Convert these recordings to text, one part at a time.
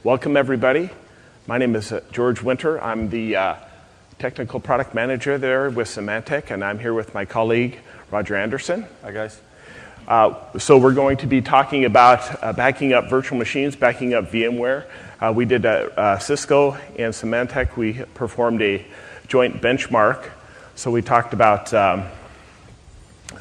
Welcome, everybody. My name is George Winter. I'm the Technical Product Manager there with Symantec, and I'm here with my colleague, Roger Anderson. Hi, guys. So we're going to be talking about backing up virtual machines, backing up VMware. We did Cisco and Symantec. We performed a joint benchmark. So we talked about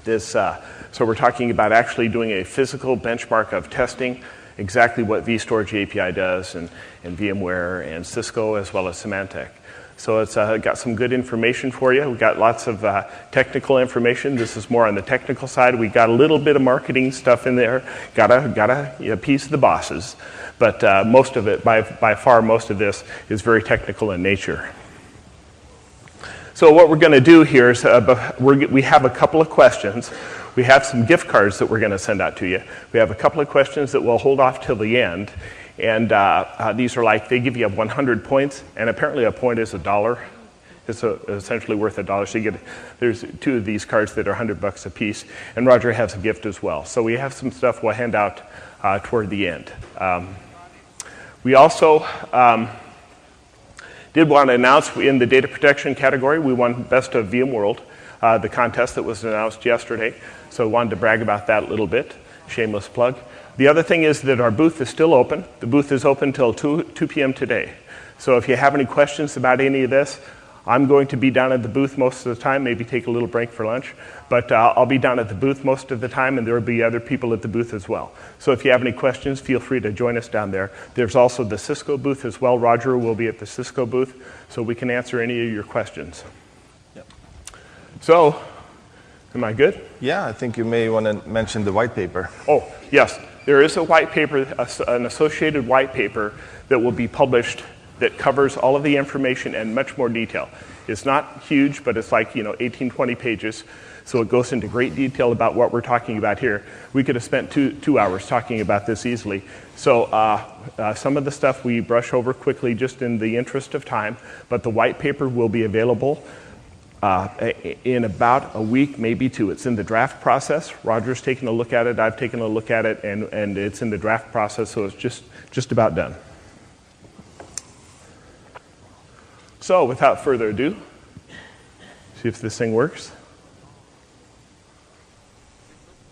this. So we're talking about actually doing a physical benchmark of testing exactly what vStorage API does, and VMware and Cisco as well as Symantec. So it's got some good information for you. We've got lots of technical information. This is more on the technical side. We got a little bit of marketing stuff in there. Got a piece of the bosses. But most of it, by far, most of this is very technical in nature. So what we're going to do here is we have a couple of questions. We have some gift cards that we're going to send out to you. We have a couple of questions that we'll hold off till the end. And these are like, they give you 100 points, and apparently a point is $1. It's essentially worth $1. So there's two of these cards that are $100 a piece, and Roger has a gift as well. So we have some stuff we'll hand out toward the end. We also did want to announce in the data protection category, we won Best of VMworld, the contest that was announced yesterday. So I wanted to brag about that a little bit. Shameless plug. The other thing is that our booth is still open. The booth is open until 2 p.m. today. So if you have any questions about any of this, I'm going to be down at the booth most of the time, maybe take a little break for lunch. But I'll be down at the booth most of the time, and there will be other people at the booth as well. So if you have any questions, feel free to join us down there. There's also the Cisco booth as well. Roger will be at the Cisco booth, so we can answer any of your questions. Yep. So, am I good? Yeah, I think you may want to mention the white paper. Oh, yes. There is a white paper, an associated white paper that will be published that covers all of the information and much more detail. It's not huge, but it's like 18, 20 pages. So it goes into great detail about what we're talking about here. We could have spent two hours talking about this easily. So some of the stuff we brush over quickly just in the interest of time, but the white paper will be available in about a week, maybe two. It's in the draft process. Roger's taken a look at it. I've taken a look at it, and it's in the draft process, so it's just about done. So without further ado, see if this thing works.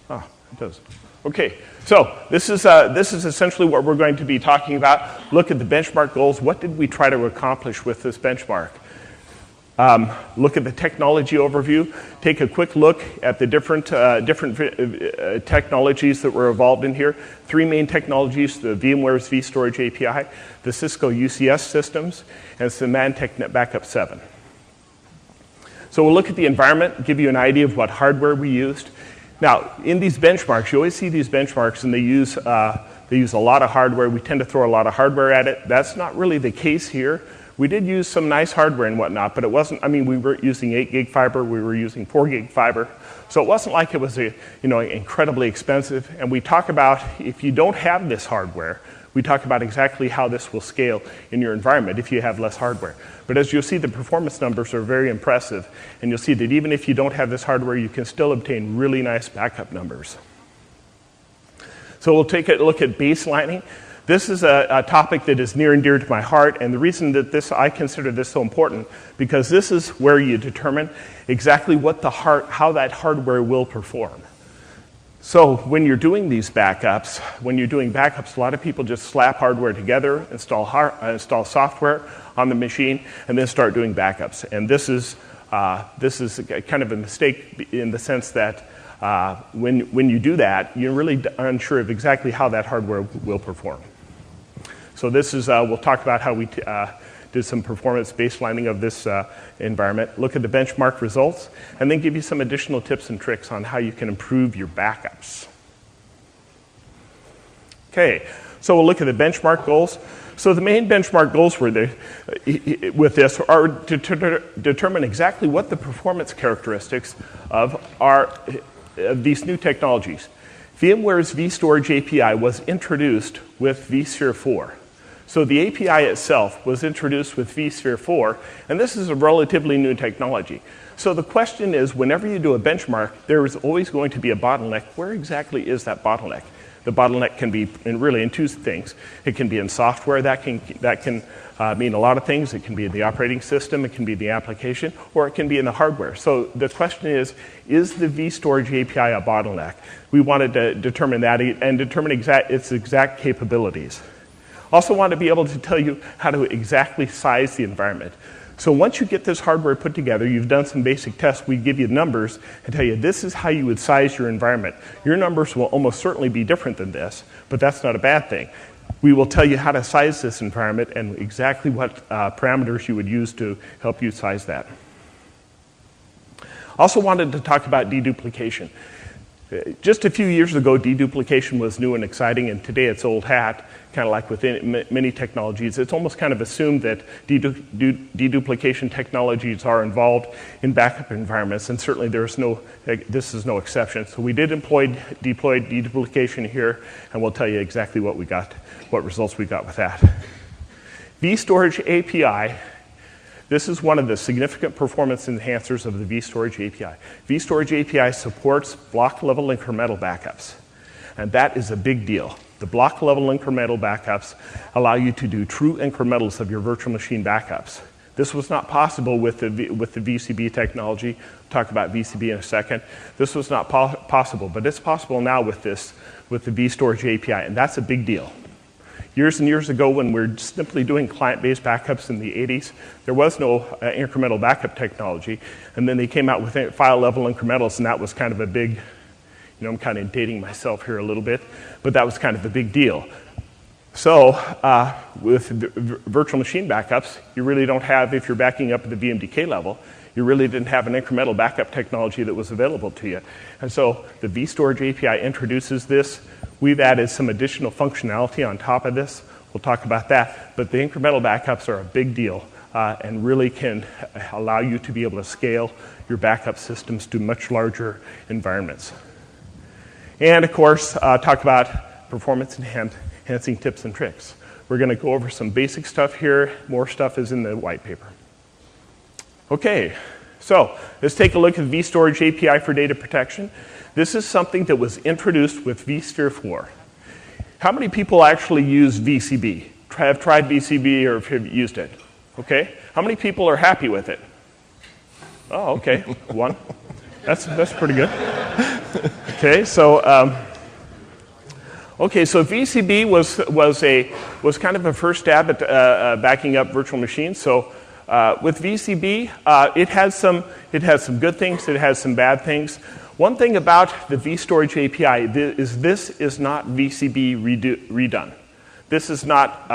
Oh, it does. Okay, so this is essentially what we're going to be talking about. Look at the benchmark goals. What did we try to accomplish with this benchmark? Look at the technology overview. Take a quick look at the different technologies that were involved in here. Three main technologies: the VMware's vStorage API, the Cisco UCS systems, and Symantec NetBackup 7. So we'll look at the environment, give you an idea of what hardware we used. Now, in these benchmarks, you always see these benchmarks, and they use a lot of hardware. We tend to throw a lot of hardware at it. That's not really the case here. We did use some nice hardware and whatnot, but it wasn't, we were using 8 gig fiber, we were using 4 gig fiber. So it wasn't like it was incredibly expensive. And we talk about, if you don't have this hardware, we talk about exactly how this will scale in your environment if you have less hardware. But as you'll see, the performance numbers are very impressive. And you'll see that even if you don't have this hardware, you can still obtain really nice backup numbers. So we'll take a look at baselining. This is a topic that is near and dear to my heart, and the reason that I consider this so important, because this is where you determine exactly how that hardware will perform. So when you're doing these backups, a lot of people just slap hardware together, install software on the machine, and then start doing backups. And this is kind of a mistake in the sense that when you do that, you're really unsure of exactly how that hardware will perform. So this is, we'll talk about how we did some performance baselining of this environment, look at the benchmark results, and then give you some additional tips and tricks on how you can improve your backups. Okay, so we'll look at the benchmark goals. So the main benchmark goals with this are to determine exactly what the performance characteristics of these new technologies. VMware's vStorage API was introduced with vSphere 4. So the API itself was introduced with vSphere 4, and this is a relatively new technology. So the question is, whenever you do a benchmark, there is always going to be a bottleneck. Where exactly is that bottleneck? The bottleneck can be in two things. It can be in software. That can mean a lot of things. It can be in the operating system. It can be the application, or it can be in the hardware. So the question is the vStorage API a bottleneck? We wanted to determine that and determine its exact capabilities. Also want to be able to tell you how to exactly size the environment. So once you get this hardware put together, you've done some basic tests, we give you numbers and tell you this is how you would size your environment. Your numbers will almost certainly be different than this, but that's not a bad thing. We will tell you how to size this environment and exactly what parameters you would use to help you size that. Also wanted to talk about deduplication. Just a few years ago, deduplication was new and exciting, and today it's old hat, kind of like with many technologies. It's almost kind of assumed that deduplication technologies are involved in backup environments, and certainly this is no exception. So we did deploy deduplication here, and we'll tell you exactly what results we got with that. vStorage API. This is one of the significant performance enhancers of the vStorage API. vStorage API supports block-level incremental backups, and that is a big deal. The block-level incremental backups allow you to do true incrementals of your virtual machine backups. This was not possible with the VCB technology. We'll talk about VCB in a second. This was not possible, but it's possible now with the vStorage API, and that's a big deal. Years and years ago, when we were simply doing client-based backups in the 80s, there was no incremental backup technology. And then they came out with file-level incrementals, and that was kind of a big, I'm kind of dating myself here a little bit, but that was kind of a big deal. So with virtual machine backups, you really don't have, if you're backing up at the VMDK level, you really didn't have an incremental backup technology that was available to you. And so the vStorage API introduces this. We've added some additional functionality on top of this. We'll talk about that. But the incremental backups are a big deal and really can allow you to be able to scale your backup systems to much larger environments. And, of course, talk about performance enhancing tips and tricks. We're going to go over some basic stuff here. More stuff is in the white paper. Okay, so let's take a look at vStorage API for data protection. This is something that was introduced with vSphere 4. How many people actually use VCB? Have tried VCB or have used it? Okay. How many people are happy with it? Oh, okay. One. That's pretty good. Okay, so VCB was kind of a first stab at backing up virtual machines. So with VCB, it has some good things. It has some bad things. One thing about the vStorage API is this is not VCB redone. This is not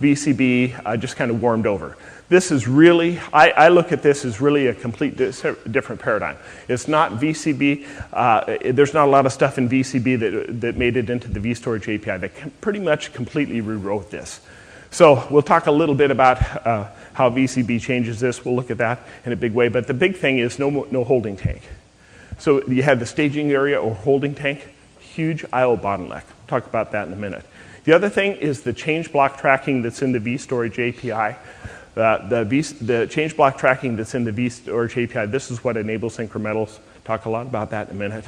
VCB just kind of warmed over. This is really, I look at this as really a complete different paradigm. It's not VCB. There's not a lot of stuff in VCB that made it into the vStorage API. They pretty much completely rewrote this. So we'll talk a little bit about how VCB changes this. We'll look at that in a big way. But the big thing is no holding tank. So you have the staging area or holding tank, huge I/O bottleneck. We'll talk about that in a minute. The other thing is the change block tracking that's in the vStorage API. The change block tracking that's in the vStorage API, this is what enables incrementals. Talk a lot about that in a minute.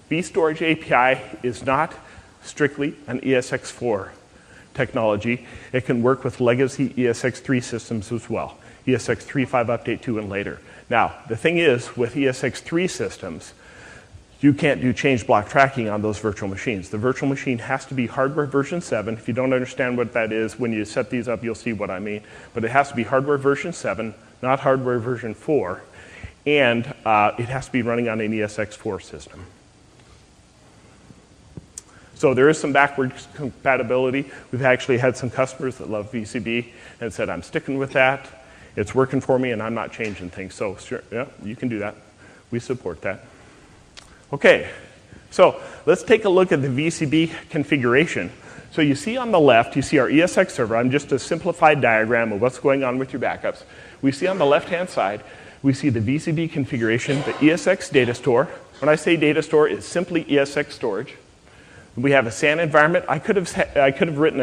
vStorage API is not strictly an ESX4 technology. It can work with legacy ESX3 systems as well. ESX3, 5 Update 2, and later. Now, the thing is, with ESX3 systems, you can't do change block tracking on those virtual machines. The virtual machine has to be hardware version 7. If you don't understand what that is, when you set these up, you'll see what I mean. But it has to be hardware version 7, not hardware version 4. And it has to be running on an ESX4 system. So there is some backwards compatibility. We've actually had some customers that love VCB and said, I'm sticking with that. It's working for me, and I'm not changing things. So sure, yeah, you can do that. We support that. Okay, so let's take a look at the VCB configuration. So you see on the left, you see our ESX server. I'm just a simplified diagram of what's going on with your backups. We see on the left-hand side, we see the VCB configuration, the ESX Datastore. When I say Datastore, it's simply ESX storage. We have a SAN environment. I could have written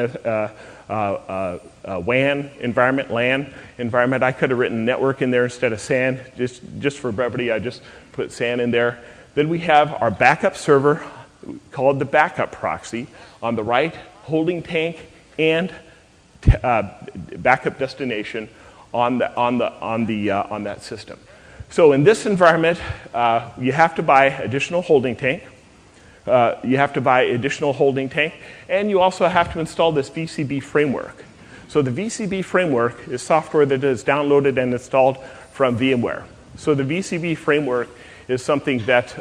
a WAN environment, LAN environment. I could have written network in there instead of SAN. Just for brevity, I just put SAN in there. Then we have our backup server called the backup proxy. On the right, holding tank and backup destination on that system. So in this environment, you have to buy additional holding tank. And you also have to install this VCB framework. So the VCB framework is software that is downloaded and installed from VMware. So the VCB framework is something that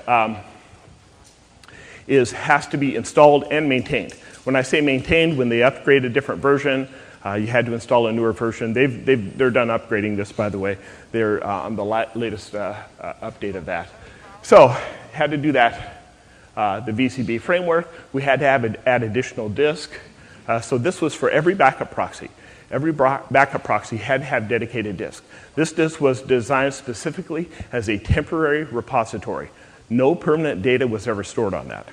has to be installed and maintained. When I say maintained, when they upgrade a different version, you had to install a newer version. They're done upgrading this, by the way. They're on the latest update of that. So had to do that. The VCB framework, we had to add additional disk. So this was for every backup proxy. Every backup proxy had to have dedicated disk. This disk was designed specifically as a temporary repository. No permanent data was ever stored on that.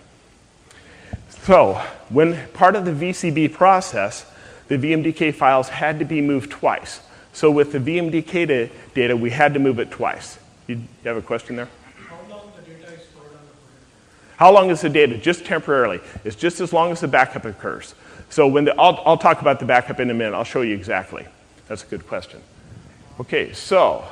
So when part of the VCB process, the VMDK files had to be moved twice. So with the VMDK data, we had to move it twice. You have a question there? How long the data is stored on the holding? How long is the data? Just temporarily. It's just as long as the backup occurs. So I'll talk about the backup in a minute. I'll show you exactly. That's a good question. Okay, so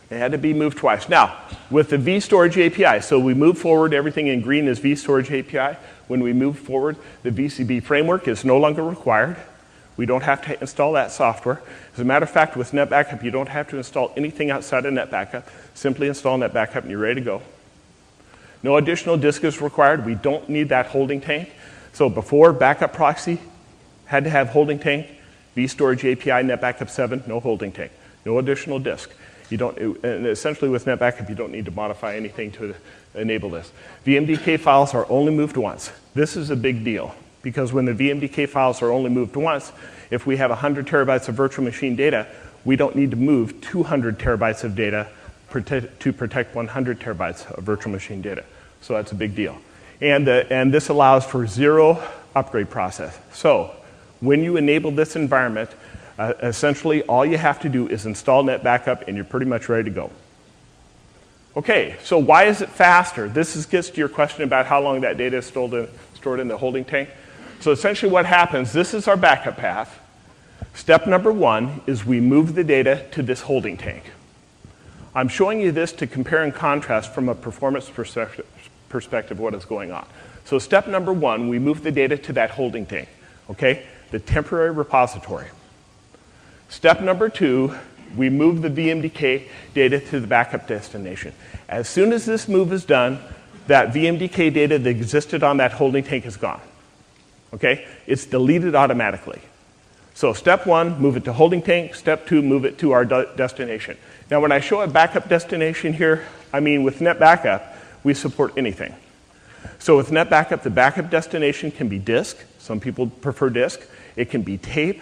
they had to be moved twice. Now, with the vStorage API, so we move forward, everything in green is vStorage API. When we move forward, the VCB framework is no longer required. We don't have to install that software. As a matter of fact, with NetBackup, you don't have to install anything outside of NetBackup. Simply install NetBackup and you're ready to go. No additional disk is required. We don't need that holding tank. So before, backup proxy had to have holding tank. vStorage API, NetBackup 7, no holding tank. No additional disk. And essentially with NetBackup, you don't need to modify anything to enable this. VMDK files are only moved once. This is a big deal because when the VMDK files are only moved once, if we have 100 terabytes of virtual machine data, we don't need to move 200 terabytes of data to protect 100 terabytes of virtual machine data. So that's a big deal. And this allows for zero upgrade process. So when you enable this environment, essentially all you have to do is install NetBackup and you're pretty much ready to go. Okay, so why is it faster? This gets to your question about how long that data is stored in the holding tank. So essentially what happens, this is our backup path. Step number 1 is we move the data to this holding tank. I'm showing you this to compare and contrast from a performance perspective what is going on. So step number 1, we move the data to that holding tank, okay? The temporary repository. Step number 2, we move the VMDK data to the backup destination. As soon as this move is done, that VMDK data that existed on that holding tank is gone, okay? It's deleted automatically. So step 1, move it to holding tank. Step 2, move it to our destination. Now when I show a backup destination here, I mean with NetBackup, we support anything. So with NetBackup, the backup destination can be disk. Some people prefer disk. It can be tape.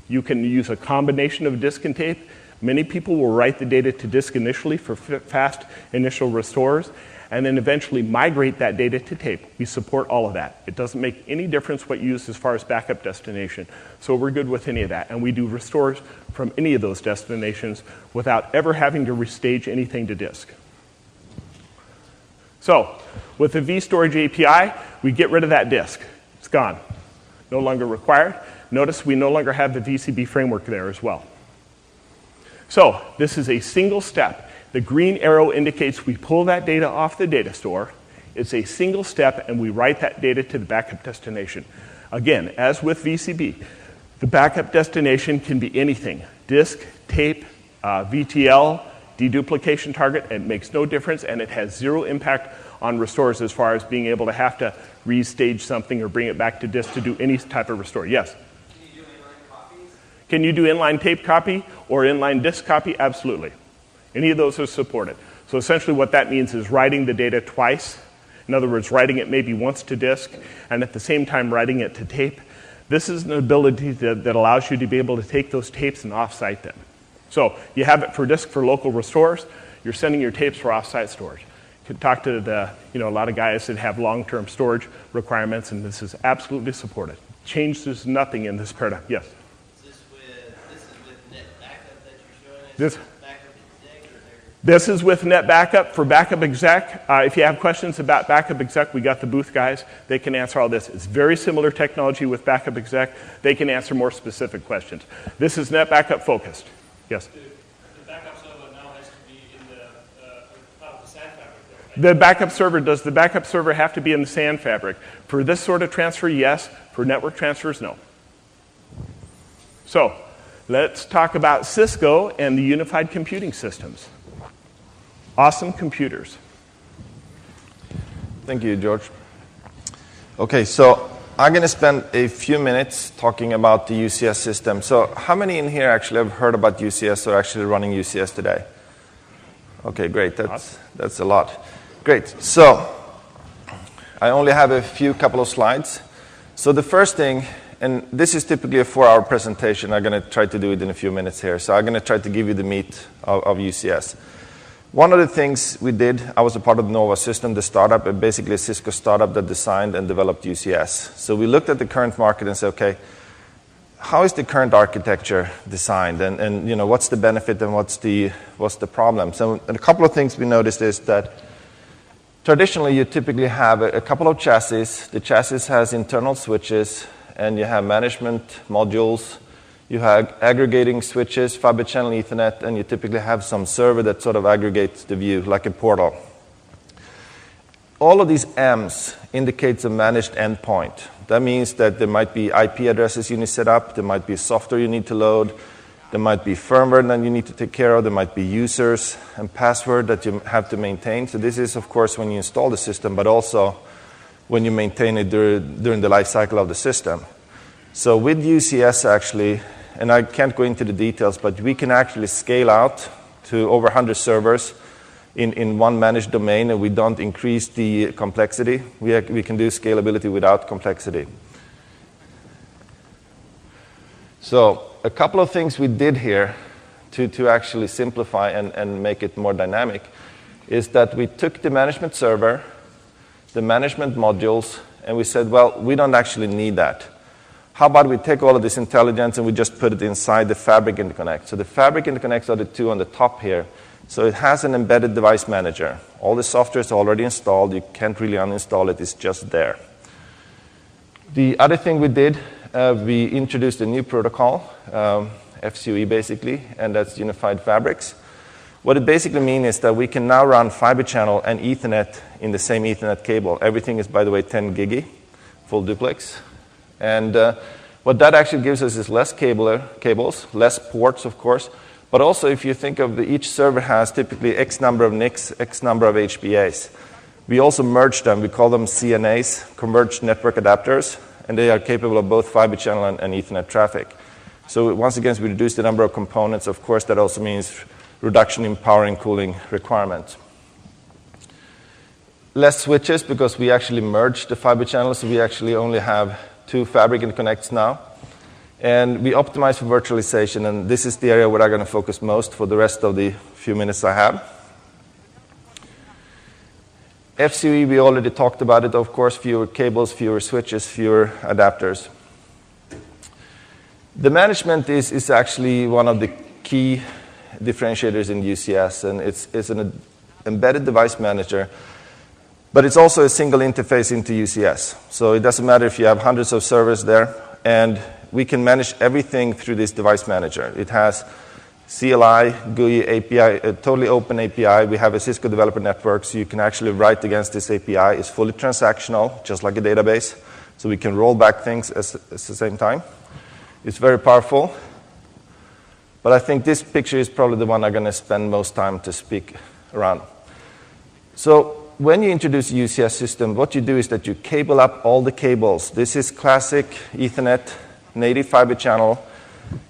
You can use a combination of disk and tape. Many people will write the data to disk initially for fast initial restores, and then eventually migrate that data to tape. We support all of that. It doesn't make any difference what you use as far as backup destination. So we're good with any of that. And we do restores from any of those destinations without ever having to restage anything to disk. So with the vStorage API, we get rid of that disk. It's gone. No longer required. Notice we no longer have the VCB framework there as well. So this is a single step. The green arrow indicates we pull that data off the data store. It's a single step, and we write that data to the backup destination. Again, as with VCB, the backup destination can be anything. Disk, tape, VTL, deduplication target. It makes no difference, and it has zero impact on restores as far as being able to have to restage something or bring it back to disk to do any type of restore. Yes? Can you do inline copies? Can you do inline tape copy or inline disk copy? Absolutely. Any of those are supported. So essentially what that means is writing the data twice. In other words, writing it maybe once to disk and at the same time writing it to tape. This is an ability that allows you to be able to take those tapes and offsite them. So you have it for disk for local restores. You're sending your tapes for offsite storage. You can talk to a lot of guys that have long-term storage requirements, and this is absolutely supported. Changes nothing in this paradigm. Yes? This is with NetBackup that you're showing us? This- Backup to disk, or This is with NetBackup for Backup Exec. If you have questions about Backup Exec, we got the booth guys. They can answer all this. It's very similar technology with Backup Exec. They can answer more specific questions. This is NetBackup focused. Yes? The backup server now has to be in the part of the SAN fabric, though, right? The backup server, does the backup server have to be in the SAN fabric? For this sort of transfer, yes. For network transfers, no. So, let's talk about Cisco and the unified computing systems. Awesome computers. Thank you, George. Okay, so I'm going to spend a few minutes talking about the UCS system. So how many in here actually have heard about UCS or actually running UCS today? Okay, great. That's a lot. Great. So I only have a couple of slides. So the first thing, and this is typically a 4-hour presentation. I'm going to try to do it in a few minutes here. So I'm going to try to give you the meat of UCS. One of the things we did, I was a part of the Nova system, the startup, basically a Cisco startup that designed and developed UCS. So we looked at the current market and said, okay, how is the current architecture designed? And you know, what's the benefit and what's the problem? So a couple of things we noticed is that traditionally you typically have a couple of chassis. The chassis has internal switches, and you have management modules. You have aggregating switches, fiber channel Ethernet, and you typically have some server that sort of aggregates the view, like a portal. All of these M's indicates a managed endpoint. That means that there might be IP addresses you need to set up, there might be software you need to load, there might be firmware that you need to take care of, there might be users and password that you have to maintain. So this is, of course, when you install the system, but also when you maintain it during the life cycle of the system. So with UCS, actually, and I can't go into the details, but we can actually scale out to over 100 servers in one managed domain, and we don't increase the complexity. We can do scalability without complexity. So a couple of things we did here to actually simplify and make it more dynamic is that we took the management server, the management modules, and we said, well, we don't actually need that. How about we take all of this intelligence and we just put it inside the Fabric Interconnect? So the Fabric Interconnects are the two on the top here. So it has an embedded device manager. All the software is already installed. You can't really uninstall it. It's just there. The other thing we did, we introduced a new protocol, FCOE basically, and that's Unified Fabrics. What it basically means is that we can now run fiber channel and Ethernet in the same Ethernet cable. Everything is, by the way, 10 gigi, full duplex. And what that actually gives us is less cables, less ports, of course. But also, if you think of each server has typically X number of NICs, X number of HBAs. We also merge them. We call them CNAs, Converged Network Adapters. And they are capable of both fiber channel and Ethernet traffic. So once again, we reduce the number of components. Of course, that also means reduction in power and cooling requirements. Less switches because we actually merged the fiber channels. So we actually only have 2 Fabric Interconnects now. And we optimize for virtualization, and this is the area where I'm going to focus most for the rest of the few minutes I have. FCOE, we already talked about it, of course, fewer cables, fewer switches, fewer adapters. The management is actually one of the key differentiators in UCS, and it's an embedded device manager. But it's also a single interface into UCS. So it doesn't matter if you have hundreds of servers there, and we can manage everything through this device manager. It has CLI, GUI, API, a totally open API. We have a Cisco developer network, so you can actually write against this API. It's fully transactional, just like a database, so we can roll back things at the same time. It's very powerful. But I think this picture is probably the one I'm going to spend most time to speak around. So when you introduce a UCS system, what you do is that you cable up all the cables. This is classic Ethernet, native fiber channel.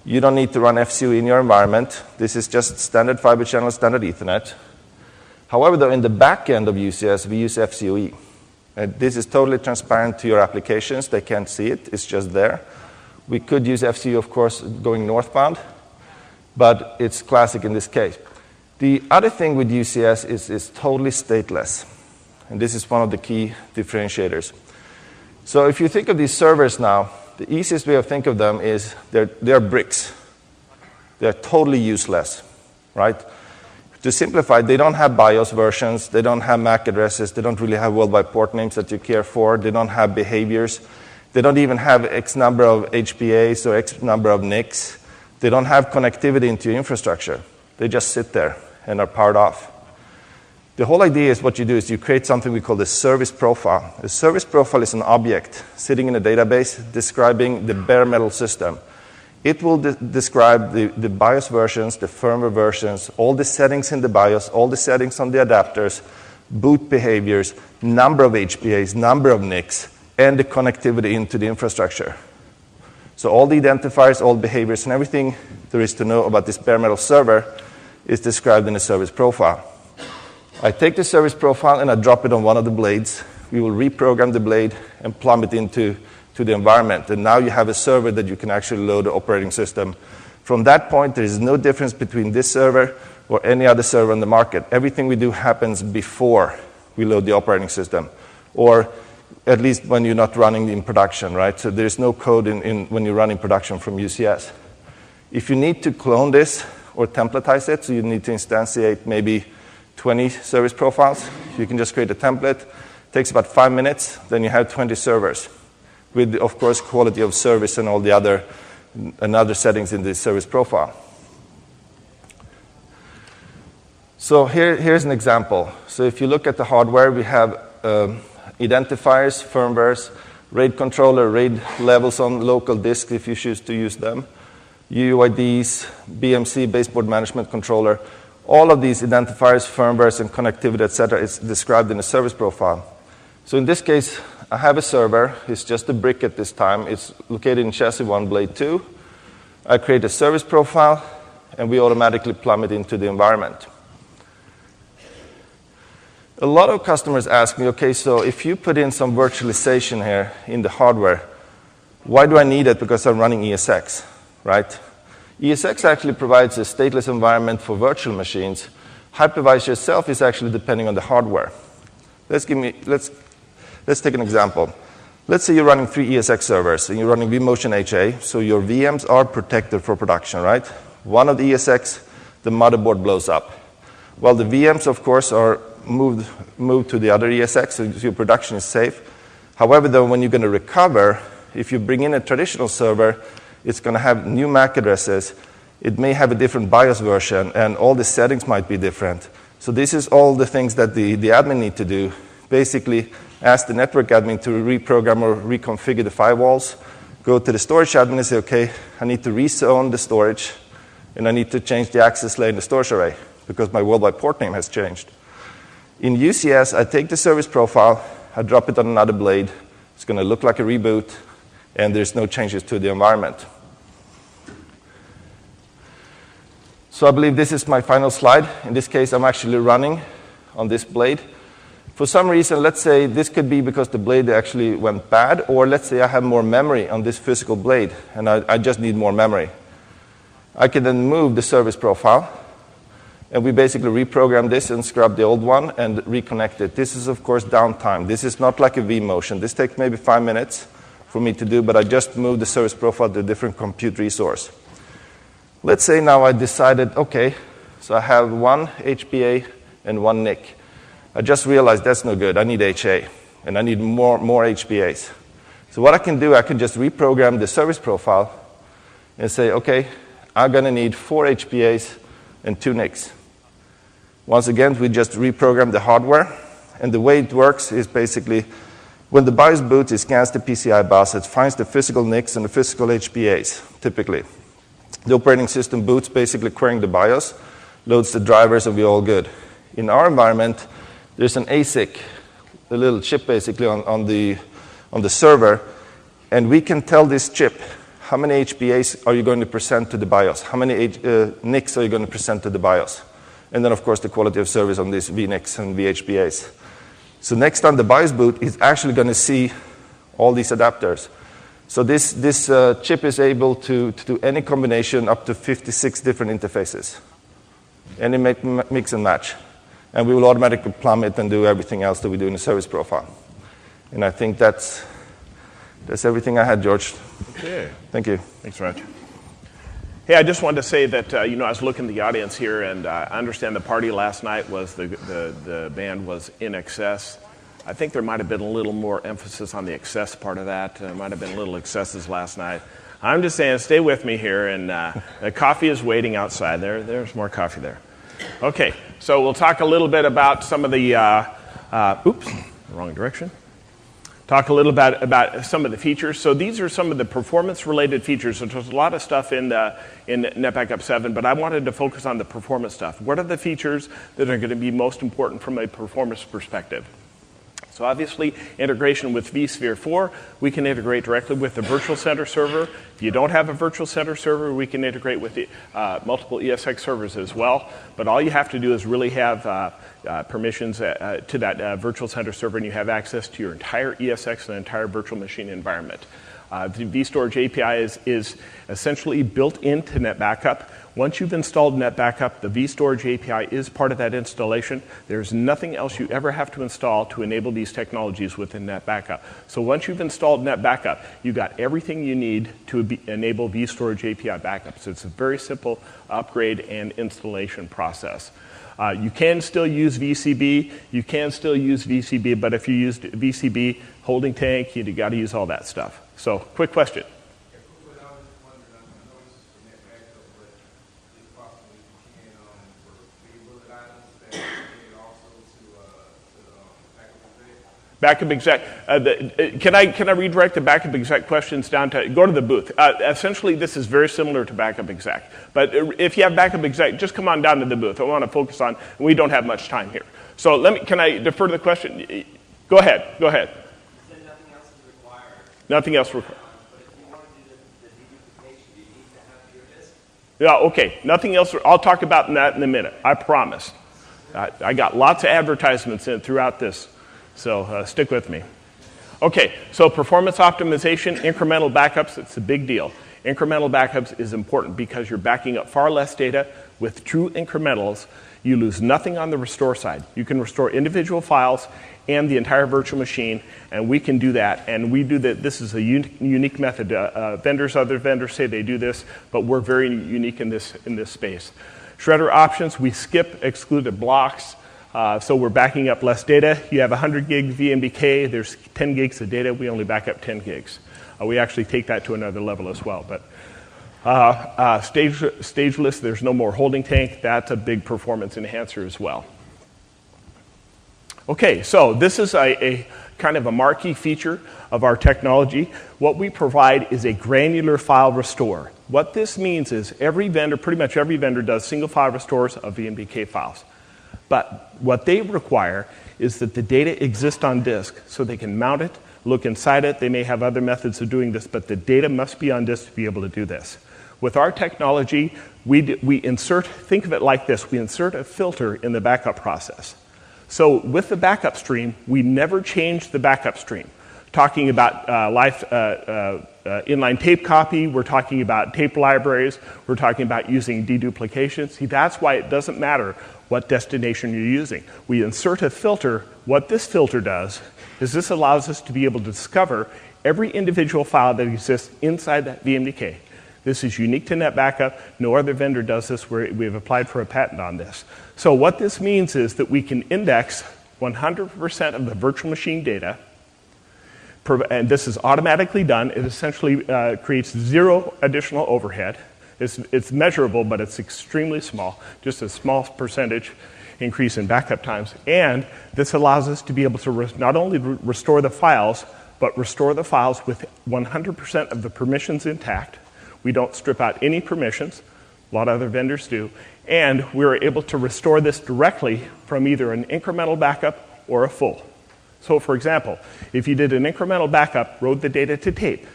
You don't need to run FCOE in your environment. This is just standard fiber channel, standard Ethernet. However, though, in the back end of UCS, we use FCOE. This is totally transparent to your applications. They can't see it. It's just there. We could use FCOE, of course, going northbound, but it's classic in this case. The other thing with UCS is totally stateless. And this is one of the key differentiators. So if you think of these servers now, the easiest way to think of them is they're bricks. They're totally useless, right? To simplify, they don't have BIOS versions, they don't have MAC addresses, they don't really have worldwide port names that you care for, they don't have behaviors, they don't even have X number of HBAs or X number of NICs. They don't have connectivity into your infrastructure. They just sit there and are powered off. The whole idea is what you do is you create something we call the service profile. A service profile is an object sitting in a database describing the bare metal system. It will describe the BIOS versions, the firmware versions, all the settings in the BIOS, all the settings on the adapters, boot behaviors, number of HBAs, number of NICs, and the connectivity into the infrastructure. So all the identifiers, all behaviors, and everything there is to know about this bare metal server is described in the service profile. I take the service profile and I drop it on one of the blades. We will reprogram the blade and plumb it into the environment. And now you have a server that you can actually load the operating system. From that point, there is no difference between this server or any other server on the market. Everything we do happens before we load the operating system, or at least when you're not running in production, right? So there's no code when you run in production from UCS. If you need to clone this or templatize it, so you need to instantiate maybe 20 service profiles, you can just create a template. It takes about 5 minutes, then you have 20 servers with, of course, quality of service and all the other settings in the service profile. So here's an example. So if you look at the hardware, we have identifiers, firmwares, RAID controller, RAID levels on local disk if you choose to use them, UUIDs, BMC, baseboard management controller. All of these identifiers, firmwares, and connectivity, etc., is described in the service profile. So in this case, I have a server. It's just a brick at this time. It's located in chassis 1, blade 2. I create a service profile, and we automatically plumb it into the environment. A lot of customers ask me, okay, so if you put in some virtualization here in the hardware, why do I need it? Because I'm running ESX, right? ESX actually provides a stateless environment for virtual machines. Hypervisor itself is actually depending on the hardware. Let's take an example. Let's say you're running 3 ESX servers and you're running vMotion HA, so your VMs are protected for production, right? One of the ESX, the motherboard blows up. Well, the VMs, of course, are moved to the other ESX, so your production is safe. However, though, when you're going to recover, if you bring in a traditional server, it's going to have new MAC addresses. It may have a different BIOS version, and all the settings might be different. So this is all the things that the admin need to do. Basically, ask the network admin to reprogram or reconfigure the firewalls, go to the storage admin and say, okay, I need to rezone the storage, and I need to change the access layer in the storage array because my worldwide port name has changed. In UCS, I take the service profile, I drop it on another blade. It's going to look like a reboot, and there's no changes to the environment. So I believe this is my final slide. In this case, I'm actually running on this blade. For some reason, let's say this could be because the blade actually went bad, or let's say I have more memory on this physical blade, and I just need more memory. I can then move the service profile, and we basically reprogram this and scrub the old one and reconnect it. This is, of course, downtime. This is not like a vMotion. This takes maybe 5 minutes for me to do, but I just moved the service profile to a different compute resource. Let's say now I decided, okay, so I have 1 HBA and 1 NIC. I just realized that's no good. I need HA, and I need more HBAs. So what I can do, I can just reprogram the service profile and say, okay, I'm going to need 4 HBAs and 2 NICs. Once again, we just reprogram the hardware, and the way it works is basically when the BIOS boots, it scans the PCI bus, it finds the physical NICs and the physical HBAs, typically. The operating system boots, basically querying the BIOS, loads the drivers, and we're all good. In our environment, there's an ASIC, a little chip basically on the server, and we can tell this chip how many HBAs are you going to present to the BIOS, how many NICs are you going to present to the BIOS, and then, of course, the quality of service on these VNICs and VHBAs. So next time the BIOS boot is actually going to see all these adapters. So this chip is able to do any combination up to 56 different interfaces, any mix and match. And we will automatically plumb it and do everything else that we do in the service profile. And I think that's everything I had, George. Okay. Thank you. Thanks, Raj. Hey, I just wanted to say that, I was looking at the audience here, and I understand the party last night was the band was in excess. I think there might have been a little more emphasis on the excess part of that. There might have been little excesses last night. I'm just saying, stay with me here, and the coffee is waiting outside. There's more coffee there. Okay, so we'll talk a little bit about some of the, oops, wrong direction. Talk a little about some of the features. So these are some of the performance-related features. So there's a lot of stuff in NetBackup 7, but I wanted to focus on the performance stuff. What are the features that are going to be most important from a performance perspective? So obviously, integration with vSphere 4, we can integrate directly with the virtual center server. If you don't have a virtual center server, we can integrate with the multiple ESX servers as well. But all you have to do is really have permissions to that virtual center server, and you have access to your entire ESX and entire virtual machine environment. The vStorage API is essentially built into NetBackup. Once you've installed NetBackup, the vStorage API is part of that installation. There's nothing else you ever have to install to enable these technologies within NetBackup. So once you've installed NetBackup, you've got everything you need to enable vStorage API backups. It's a very simple upgrade and installation process. You can still use VCB. You can still use VCB, but if you used VCB, holding tank, you got to use all that stuff. So, quick question. Backup exec. Can I redirect the backup exec questions down to go to the booth? Essentially, this is very similar to backup exec. But if you have backup exec, just come on down to the booth. I want to focus on. We don't have much time here, so can I defer the question? Go ahead. Go ahead. You said nothing else is required. Nothing else required. But if you want to do the deduplication, you need to have your disk. Yeah. Okay. Nothing else. I'll talk about that in a minute. I promise. I got lots of advertisements in throughout this. So stick with me. Okay, so performance optimization, incremental backups, it's a big deal. Incremental backups is important because you're backing up far less data with true incrementals. You lose nothing on the restore side. You can restore individual files and the entire virtual machine, and we can do that. And we do that. This is a unique method. Other vendors say they do this, but we're very unique in this space. Shredder options, we skip excluded blocks. So we're backing up less data. You have 100 gig VMDK. There's 10 gigs of data. We only back up 10 gigs. We actually take that to another level as well. But stageless, there's no more holding tank. That's a big performance enhancer as well. Okay, so this is a kind of a marquee feature of our technology. What we provide is a granular file restore. What this means is pretty much every vendor does single file restores of VMDK files. But what they require is that the data exists on disk so they can mount it, look inside it. They may have other methods of doing this, but the data must be on disk to be able to do this. With our technology, we insert, think of it like this, we insert a filter in the backup process. So with the backup stream, we never change the backup stream. Talking about inline tape copy, we're talking about tape libraries, we're talking about using deduplication. See, that's why it doesn't matter what destination you're using. We insert a filter. What this filter does is this allows us to be able to discover every individual file that exists inside that VMDK. This is unique to NetBackup. No other vendor does this. We've applied for a patent on this. So what this means is that we can index 100% of the virtual machine data, and this is automatically done. It essentially creates zero additional overhead. It's measurable, but it's extremely small, just a small percentage increase in backup times. And this allows us to be able to not only restore the files, but restore the files with 100% of the permissions intact. We don't strip out any permissions. A lot of other vendors do. And we're able to restore this directly from either an incremental backup or a full. So, for example, if you did an incremental backup, wrote the data to tape,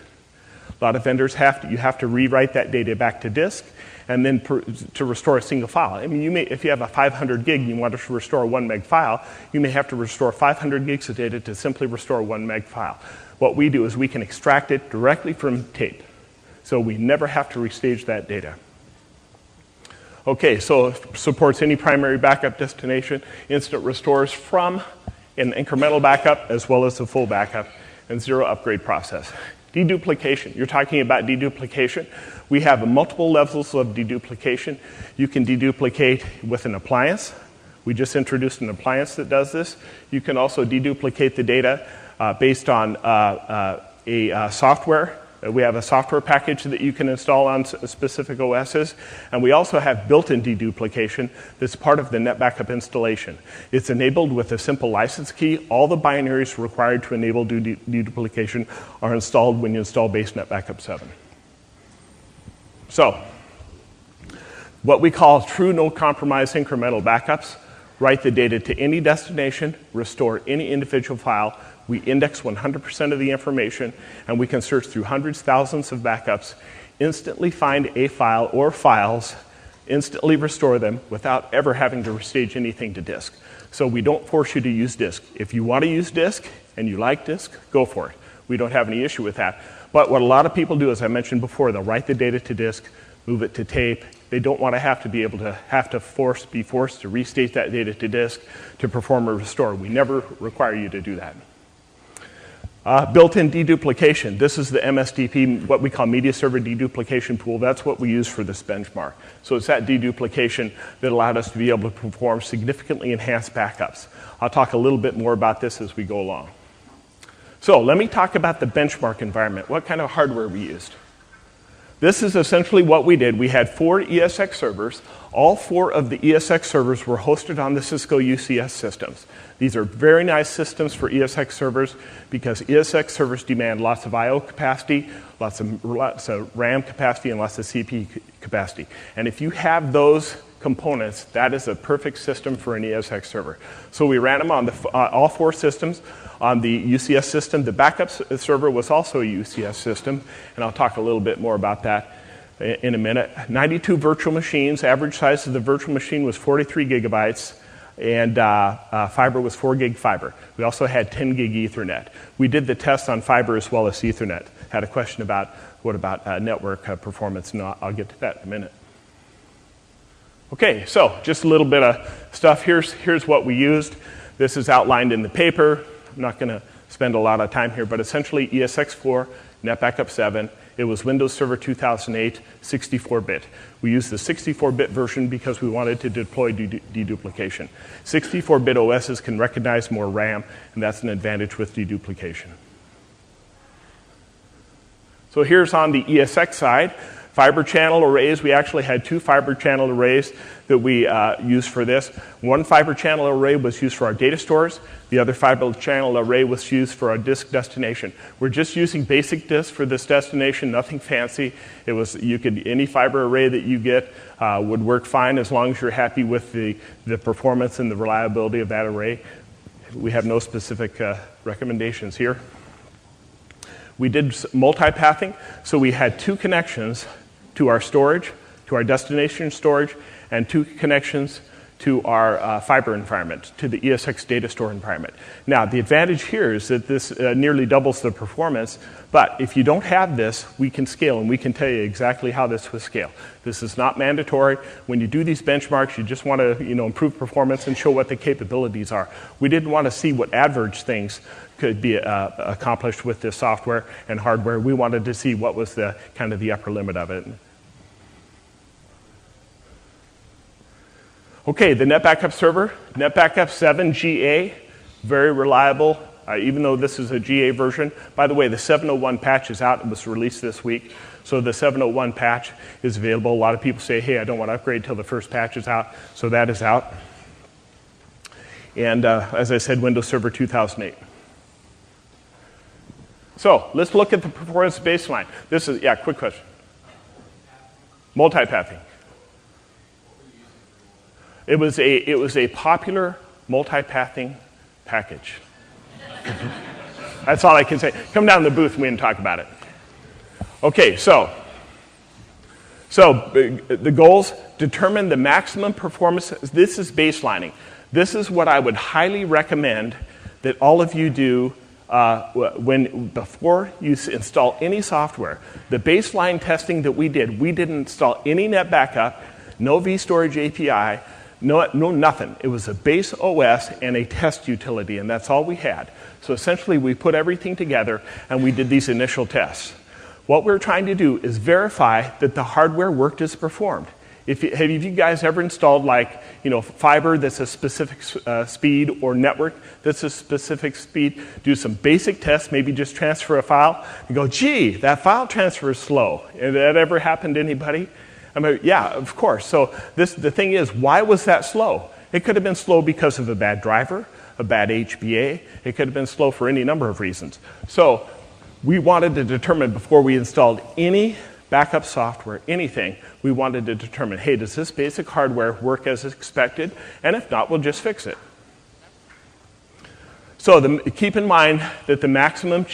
a lot of vendors you have to rewrite that data back to disk, and then to restore a single file. I mean, if you have a 500 gig and you want to restore a 1 meg file, you may have to restore 500 gigs of data to simply restore a 1 meg file. What we do is we can extract it directly from tape, so we never have to restage that data. Okay, so it supports any primary backup destination, instant restores from an incremental backup as well as a full backup, and zero upgrade process. Deduplication. You're talking about deduplication. We have multiple levels of deduplication. You can deduplicate with an appliance. We just introduced an appliance that does this. You can also deduplicate the data based on a software. We have a software package that you can install on specific OSs. And we also have built-in deduplication that's part of the NetBackup installation. It's enabled with a simple license key. All the binaries required to enable deduplication are installed when you install base NetBackup 7. So, what we call true no-compromise incremental backups, write the data to any destination, restore any individual file. We index 100% of the information, and we can search through hundreds, thousands of backups, instantly find a file or files, instantly restore them without ever having to restage anything to disk. So we don't force you to use disk. If you want to use disk and you like disk, go for it. We don't have any issue with that. But what a lot of people do, as I mentioned before, they'll write the data to disk, move it to tape. They don't want to be forced to restate that data to disk to perform a restore. We never require you to do that. Built-in deduplication. This is the MSDP, what we call Media Server Deduplication Pool. That's what we use for this benchmark. So it's that deduplication that allowed us to be able to perform significantly enhanced backups. I'll talk a little bit more about this as we go along. So let me talk about the benchmark environment, what kind of hardware we used. This is essentially what we did. We had 4 ESX servers. All 4 of the ESX servers were hosted on the Cisco UCS systems. These are very nice systems for ESX servers because ESX servers demand lots of I/O capacity, lots of RAM capacity, and lots of CPU capacity. And if you have those components, that is a perfect system for an ESX server. So we ran them on all 4 systems. On the UCS system, the backup server was also a UCS system, and I'll talk a little bit more about that in a minute. 92 virtual machines. Average size of the virtual machine was 43 gigabytes, and fiber was 4 gig fiber. We also had 10 gig Ethernet. We did the test on fiber as well as Ethernet. Had a question about what about network performance, and I'll get to that in a minute. Okay, so just a little bit of stuff. Here's what we used. This is outlined in the paper. I'm not going to spend a lot of time here, but essentially ESX4, NetBackup 7. It was Windows Server 2008, 64-bit. We used the 64-bit version because we wanted to deploy deduplication. 64-bit OSs can recognize more RAM, and that's an advantage with deduplication. So here's on the ESX side. Fiber channel arrays, we actually had 2 fiber channel arrays that we used for this. One fiber channel array was used for our data stores. The other fiber channel array was used for our disk destination. We're just using basic disk for this destination, nothing fancy. Any fiber array that you get would work fine as long as you're happy with the performance and the reliability of that array. We have no specific recommendations here. We did multipathing, so we had 2 connections to our storage, to our destination storage, and 2 connections to our fiber environment, to the ESX data store environment. Now, the advantage here is that this nearly doubles the performance, but if you don't have this, we can scale, and we can tell you exactly how this will scale. This is not mandatory. When you do these benchmarks, you just want to improve performance and show what the capabilities are. We didn't want to see what average things could be accomplished with this software and hardware. We wanted to see what was the kind of the upper limit of it. Okay, the NetBackup server, NetBackup 7 GA, very reliable, even though this is a GA version. By the way, the 701 patch is out. It was released this week. So the 701 patch is available. A lot of people say, hey, I don't want to upgrade till the first patch is out. So that is out. And as I said, Windows Server 2008. So let's look at the performance baseline. This is, quick question. Multipathing. It was a popular multipathing package. That's all I can say. Come down to the booth and we can talk about it. Okay, so the goals, determine the maximum performance. This is baselining. This is what I would highly recommend that all of you do before you install any software. The baseline testing that we didn't install any NetBackup, no vStorage API, No, nothing. It was a base OS and a test utility, and that's all we had. So essentially, we put everything together, and we did these initial tests. What we're trying to do is verify that the hardware worked as performed. Have you guys ever installed fiber that's a specific speed or network that's a specific speed? Do some basic tests, maybe just transfer a file, and go, gee, that file transfer is slow. Has that ever happened to anybody? I mean, yeah, of course. So the thing is, why was that slow? It could have been slow because of a bad driver, a bad HBA. It could have been slow for any number of reasons. So we wanted to determine before we installed any backup software, anything, we wanted to determine, hey, does this basic hardware work as expected? And if not, we'll just fix it. So keep in mind that the maximum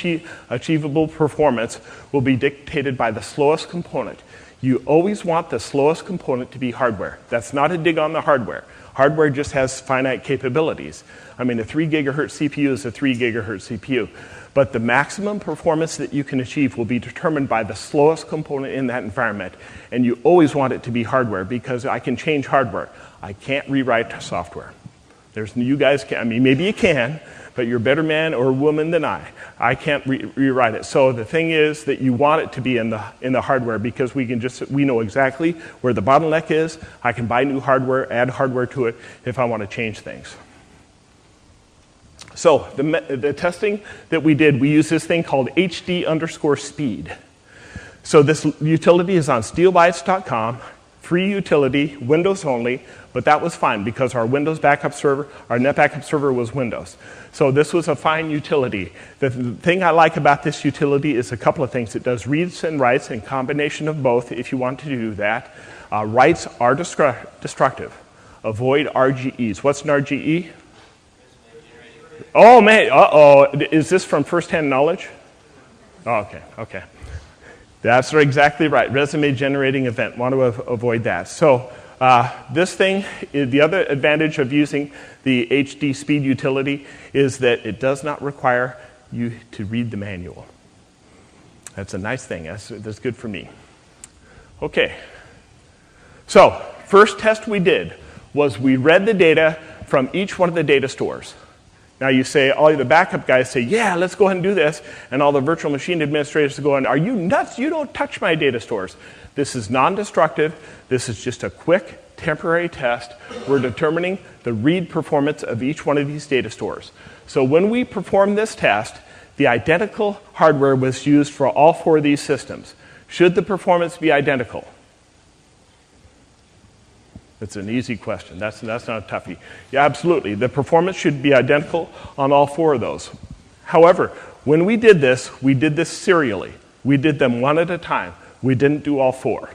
achievable performance will be dictated by the slowest component. You always want the slowest component to be hardware. That's not a dig on the hardware. Hardware just has finite capabilities. I mean, a 3 gigahertz CPU is a 3 gigahertz CPU. But the maximum performance that you can achieve will be determined by the slowest component in that environment. And you always want it to be hardware because I can change hardware. I can't rewrite software. You guys can, I mean, maybe you can, but you're a better man or woman than I. I can't rewrite it. So the thing is that you want it to be in the hardware because we know exactly where the bottleneck is. I can buy new hardware, add hardware to it if I want to change things. So the testing that we did, we used this thing called HD_speed. So this utility is on steelbytes.com, free utility, Windows only, but that was fine because our Windows backup server, our NetBackup server was Windows. So this was a fine utility. The thing I like about this utility is a couple of things. It does reads and writes in combination of both if you want to do that. Writes are destructive. Avoid RGEs. What's an RGE? Oh, man. Uh-oh. Is this from first-hand knowledge? Oh, okay. That's exactly right. Resume-generating event. Want to avoid that. So this thing, the other advantage of using the HD speed utility is that it does not require you to read the manual. That's a nice thing. That's good for me. Okay. So first test we did was we read the data from each one of the data stores. Now you say, all the backup guys say, yeah, let's go ahead and do this. And all the virtual machine administrators go, are you nuts? You don't touch my data stores. This is non-destructive. This is just a quick, temporary test. We're determining the read performance of each one of these data stores. So when we performed this test, the identical hardware was used for all 4 of these systems. Should the performance be identical? It's an easy question. That's not a toughie. Yeah, absolutely. The performance should be identical on all 4 of those. However, when we did this serially. We did them one at a time. We didn't do all 4.